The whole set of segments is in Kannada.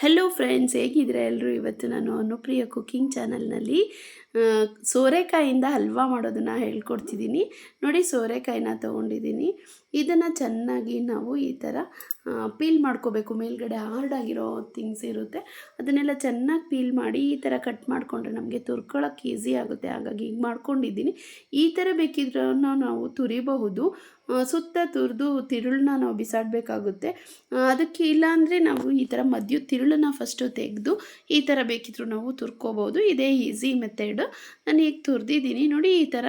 ಹಲೋ ಫ್ರೆಂಡ್ಸ್, ಹೇಗಿದ್ದೀರಾ ಎಲ್ಲರೂ? ಇವತ್ತು ನಾನು ಅನುಪ್ರಿಯ ಕುಕ್ಕಿಂಗ್ ಚಾನಲ್ನಲ್ಲಿ ಸೋರೆಕಾಯಿಂದ ಹಲ್ವಾ ಮಾಡೋದನ್ನು ಹೇಳ್ಕೊಡ್ತಿದ್ದೀನಿ. ನೋಡಿ, ಸೋರೆಕಾಯಿನ ತೊಗೊಂಡಿದ್ದೀನಿ. ಇದನ್ನು ಚೆನ್ನಾಗಿ ನಾವು ಈ ಥರ ಪೀಲ್ ಮಾಡ್ಕೋಬೇಕು. ಮೇಲ್ಗಡೆ ಹಾರ್ಡಾಗಿರೋ ಥಿಂಗ್ಸ್ ಇರುತ್ತೆ, ಅದನ್ನೆಲ್ಲ ಚೆನ್ನಾಗಿ ಪೀಲ್ ಮಾಡಿ ಈ ಥರ ಕಟ್ ಮಾಡಿಕೊಂಡ್ರೆ ನಮಗೆ ತುರ್ಕೊಳ್ಳೋಕೆ ಈಸಿ ಆಗುತ್ತೆ. ಹಾಗಾಗಿ ಈಗ ಮಾಡ್ಕೊಂಡಿದ್ದೀನಿ. ಈ ಥರ ಬೇಕಿದ್ರೂ ನಾವು ತುರಿಬಹುದು. ಸುತ್ತ ತುರಿದು ತಿರುಳನ್ನ ನಾವು ಬಿಸಾಡಬೇಕಾಗುತ್ತೆ. ಅದಕ್ಕೆ ಇಲ್ಲಾಂದರೆ ನಾವು ಈ ಥರ ಮಧ್ಯ ತಿರುಳನ್ನು ಫಸ್ಟು ತೆಗೆದು ಈ ಥರ ಬೇಕಿದ್ರೂ ನಾವು ತುರ್ಕೋಬೋದು. ಇದೇ ಈಸಿ ಮೆಥಡ್. ನಾನು ಈಗ ತುರಿದಿದ್ದೀನಿ. ನೋಡಿ, ಈ ಥರ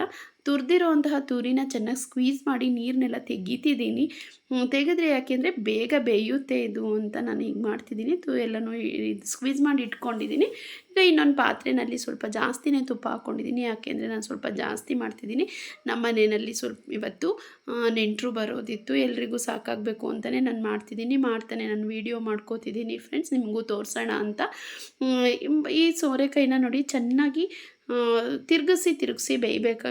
ತುರಿದಿರೋಂತಹ ತುರಿನ ಚೆನ್ನಾಗಿ ಸ್ಕ್ವೀಸ್ ಮಾಡಿ ನೀರನ್ನೆಲ್ಲ ತೆಗಿತಿದ್ದೀನಿ. ತೆಗೆದ್ರೆ ಯಾಕೆಂದರೆ ಬೇಗ ಬೇಯುತ್ತೆ ಇದು ಅಂತ ನಾನು ಈಗ ಮಾಡ್ತಿದ್ದೀನಿ. ಎಲ್ಲನೂ ಸ್ಕ್ವೀಸ್ ಮಾಡಿ ಇಟ್ಕೊಂಡಿದ್ದೀನಿ. ಈಗ ಇನ್ನೊಂದು ಪಾತ್ರೆಯಲ್ಲಿ ಸ್ವಲ್ಪ ಜಾಸ್ತಿನೇ ತುಪ್ಪ ಹಾಕ್ಕೊಂಡಿದ್ದೀನಿ. ಯಾಕೆಂದರೆ ನಾನು ಸ್ವಲ್ಪ ಜಾಸ್ತಿ ಮಾಡ್ತಿದ್ದೀನಿ. ನಮ್ಮ ಮನೆಯಲ್ಲಿ ಸ್ವಲ್ಪ ಇವತ್ತು ನೆಂಟರು ಬರೋದಿತ್ತು, ಎಲ್ರಿಗೂ ಸಾಕಾಗಬೇಕು ಅಂತಲೇ ನಾನು ಮಾಡ್ತಾನೆ ನಾನು ವೀಡಿಯೋ ಮಾಡ್ಕೋತಿದ್ದೀನಿ ಫ್ರೆಂಡ್ಸ್, ನಿಮಗೂ ತೋರಿಸೋಣ ಅಂತ. ಈ ಸೋರೆಕಾಯಿನ ನೋಡಿ ಚೆನ್ನಾಗಿ ತಿರುಗಿಸಿ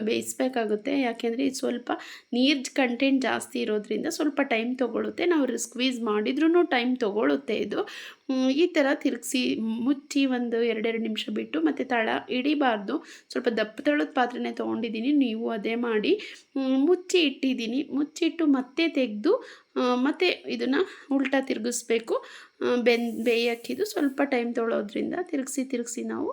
ಬೇಯಿಸ್ಬೇಕಾಗುತ್ತೆ. ಯಾಕೆಂದರೆ ಇದು ಸ್ವಲ್ಪ ನೀರು ಕಂಟೆಂಟ್ ಜಾಸ್ತಿ ಇರೋದ್ರಿಂದ ಸ್ವಲ್ಪ ಟೈಮ್ ತೊಗೊಳುತ್ತೆ. ನಾವು ಸ್ಕ್ವೀಸ್ ಮಾಡಿದ್ರೂ ಟೈಮ್ ತೊಗೊಳುತ್ತೆ ಇದು. ಈ ಥರ ತಿರುಗಿಸಿ ಮುಚ್ಚಿ ಒಂದು 2 ನಿಮಿಷ ಬಿಟ್ಟು, ಮತ್ತು ತಳ ಹಿಡಿಬಾರ್ದು. ಸ್ವಲ್ಪ ದಪ್ಪ ತಳದ ಪಾತ್ರೆನೇ ತೊಗೊಂಡಿದ್ದೀನಿ, ನೀವು ಅದೇ ಮಾಡಿ. ಮುಚ್ಚಿ ಇಟ್ಟಿದ್ದೀನಿ. ಮುಚ್ಚಿಟ್ಟು ಮತ್ತೆ ತೆಗೆದು ಮತ್ತು ಇದನ್ನು ಉಲ್ಟಾ ತಿರುಗಿಸ್ಬೇಕು. ಬೇಯೋಕ್ಕಿದು ಸ್ವಲ್ಪ ಟೈಮ್ ತೊಗೊಳೋದ್ರಿಂದ ತಿರುಗಿಸಿ ನಾವು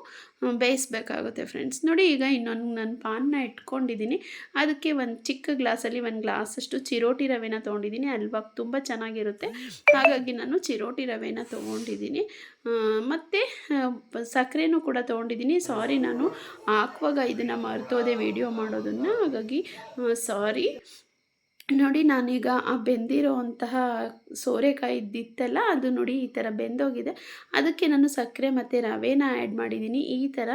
ಬೇಯಿಸ್ಬೇಕಾಗುತ್ತೆ ಫ್ರೆಂಡ್ಸ್. ನೋಡಿ, ಈಗ ಇನ್ನೊಂದು ನಾನು ಪಾನ್ನ ಇಟ್ಕೊಂಡಿದ್ದೀನಿ. ಅದಕ್ಕೆ ಒಂದು ಚಿಕ್ಕ ಗ್ಲಾಸಲ್ಲಿ 1 ಗ್ಲಾಸಷ್ಟು ಚಿರೋಟಿ ರವೆನ ತೊಗೊಂಡಿದ್ದೀನಿ. ಹಲ್ವಾ ತುಂಬ ಚೆನ್ನಾಗಿರುತ್ತೆ, ಹಾಗಾಗಿ ನಾನು ಚಿರೋಟಿ ರವೆನ ತೊಗೊಂಡಿದ್ದೀನಿ. ಮತ್ತು ಸಕ್ಕರೆನೂ ಕೂಡ ತೊಗೊಂಡಿದ್ದೀನಿ. ಸಾರಿ, ನಾನು ಹಾಕುವಾಗ ಇದನ್ನು ಮರ್ತೋದೆ ವಿಡಿಯೋ ಮಾಡೋದನ್ನು, ಹಾಗಾಗಿ ಸಾರಿ. ನೋಡಿ, ನಾನೀಗ ಆ ಬೆಂದಿರೋ ಅಂತಹ ಸೋರೆಕಾಯಿ ಇದ್ದಿತ್ತಲ್ಲ, ಅದು ನೋಡಿ ಈ ಥರ ಬೆಂದೋಗಿದೆ. ಅದಕ್ಕೆ ನಾನು ಸಕ್ಕರೆ ಮತ್ತು ರವೆನ ಆ್ಯಡ್ ಮಾಡಿದ್ದೀನಿ. ಈ ಥರ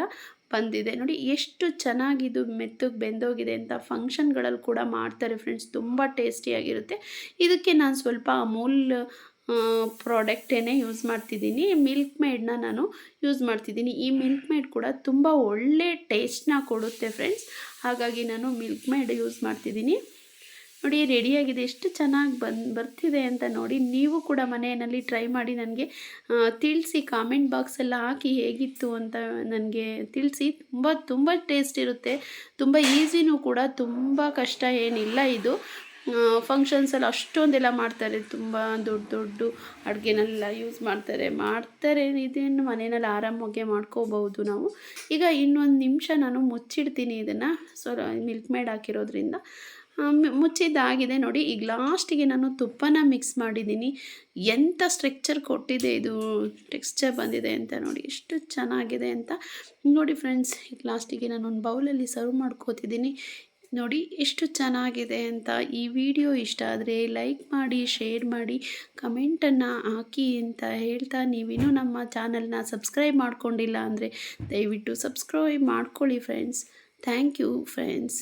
ಬಂದಿದೆ ನೋಡಿ, ಎಷ್ಟು ಚೆನ್ನಾಗಿದು ಮೆತ್ತಗೆ ಬೆಂದೋಗಿದೆ ಅಂತ. ಫಂಕ್ಷನ್ಗಳಲ್ಲಿ ಕೂಡ ಮಾಡ್ತಾರೆ ಫ್ರೆಂಡ್ಸ್, ತುಂಬ ಟೇಸ್ಟಿಯಾಗಿರುತ್ತೆ. ಇದಕ್ಕೆ ನಾನು ಸ್ವಲ್ಪ ಅಮೂಲ್ ಪ್ರಾಡಕ್ಟೇನೆ ಯೂಸ್ ಮಾಡ್ತಿದ್ದೀನಿ. ಮಿಲ್ಕ್ ಮೇಡನ್ನ ನಾನು ಯೂಸ್ ಮಾಡ್ತಿದ್ದೀನಿ. ಈ ಮಿಲ್ಕ್ ಮೇಡ್ ಕೂಡ ತುಂಬ ಒಳ್ಳೆ ಟೇಸ್ಟ್ನ ಕೊಡುತ್ತೆ ಫ್ರೆಂಡ್ಸ್, ಹಾಗಾಗಿ ನಾನು ಮಿಲ್ಕ್ ಮೇಡ್ ಯೂಸ್ ಮಾಡ್ತಿದ್ದೀನಿ. ನೋಡಿ, ರೆಡಿಯಾಗಿದೆ. ಎಷ್ಟು ಚೆನ್ನಾಗಿ ಬರ್ತಿದೆ ಅಂತ ನೋಡಿ. ನೀವು ಕೂಡ ಮನೆಯಲ್ಲಿ ಟ್ರೈ ಮಾಡಿ ನನಗೆ ತಿಳಿಸಿ. ಕಾಮೆಂಟ್ ಬಾಕ್ಸೆಲ್ಲ ಹಾಕಿ ಹೇಗಿತ್ತು ಅಂತ ನನಗೆ ತಿಳಿಸಿ. ತುಂಬ ಟೇಸ್ಟ್ ಇರುತ್ತೆ, ತುಂಬ ಈಸಿನೂ ಕೂಡ, ತುಂಬ ಕಷ್ಟ ಏನಿಲ್ಲ ಇದು. ಫಂಕ್ಷನ್ಸಲ್ಲಿ ಅಷ್ಟೊಂದೆಲ್ಲ ಮಾಡ್ತಾರೆ, ತುಂಬ ದೊಡ್ಡ ಅಡುಗೆನೆಲ್ಲ ಯೂಸ್ ಮಾಡ್ತಾರೆ. ಇದನ್ನು ಮನೆಯಲ್ಲಿ ಆರಾಮಾಗೆ ಮಾಡ್ಕೋಬಹುದು ನಾವು. ಈಗ ಇನ್ನೊಂದು ನಿಮಿಷ ನಾನು ಮುಚ್ಚಿಡ್ತೀನಿ ಇದನ್ನು, ಮಿಲ್ಕ್ ಮೇಡ್ ಹಾಕಿರೋದ್ರಿಂದ. ಮುಚ್ಚಿದ್ದಾಗಿದೆ ನೋಡಿ. ಈಗ ಲಾಸ್ಟಿಗೆ ನಾನು ತುಪ್ಪನ ಮಿಕ್ಸ್ ಮಾಡಿದ್ದೀನಿ. ಎಂಥ ಸ್ಟ್ರಕ್ಚರ್ ಕೊಟ್ಟಿದೆ ಇದು, ಟೆಕ್ಸ್ಚರ್ ಬಂದಿದೆ ಅಂತ ನೋಡಿ, ಎಷ್ಟು ಚೆನ್ನಾಗಿದೆ ಅಂತ ನೋಡಿ ಫ್ರೆಂಡ್ಸ್. ಈಗ ಲಾಸ್ಟಿಗೆ ನಾನು ಒಂದು ಬೌಲಲ್ಲಿ ಸರ್ವ್ ಮಾಡ್ಕೋತಿದ್ದೀನಿ. ನೋಡಿ ಎಷ್ಟು ಚೆನ್ನಾಗಿದೆ ಅಂತ. ಈ ವಿಡಿಯೋ ಇಷ್ಟ ಆದರೆ ಲೈಕ್ ಮಾಡಿ, ಶೇರ್ ಮಾಡಿ, ಕಮೆಂಟನ್ನು ಹಾಕಿ ಅಂತ ಹೇಳ್ತಾ, ನೀವಿನ್ನೂ ನಮ್ಮ ಚಾನಲ್ನ ಸಬ್ಸ್ಕ್ರೈಬ್ ಮಾಡ್ಕೊಂಡಿಲ್ಲ ಅಂದರೆ ದಯವಿಟ್ಟು ಸಬ್ಸ್ಕ್ರೈಬ್ ಮಾಡ್ಕೊಳ್ಳಿ ಫ್ರೆಂಡ್ಸ್. Thank you friends.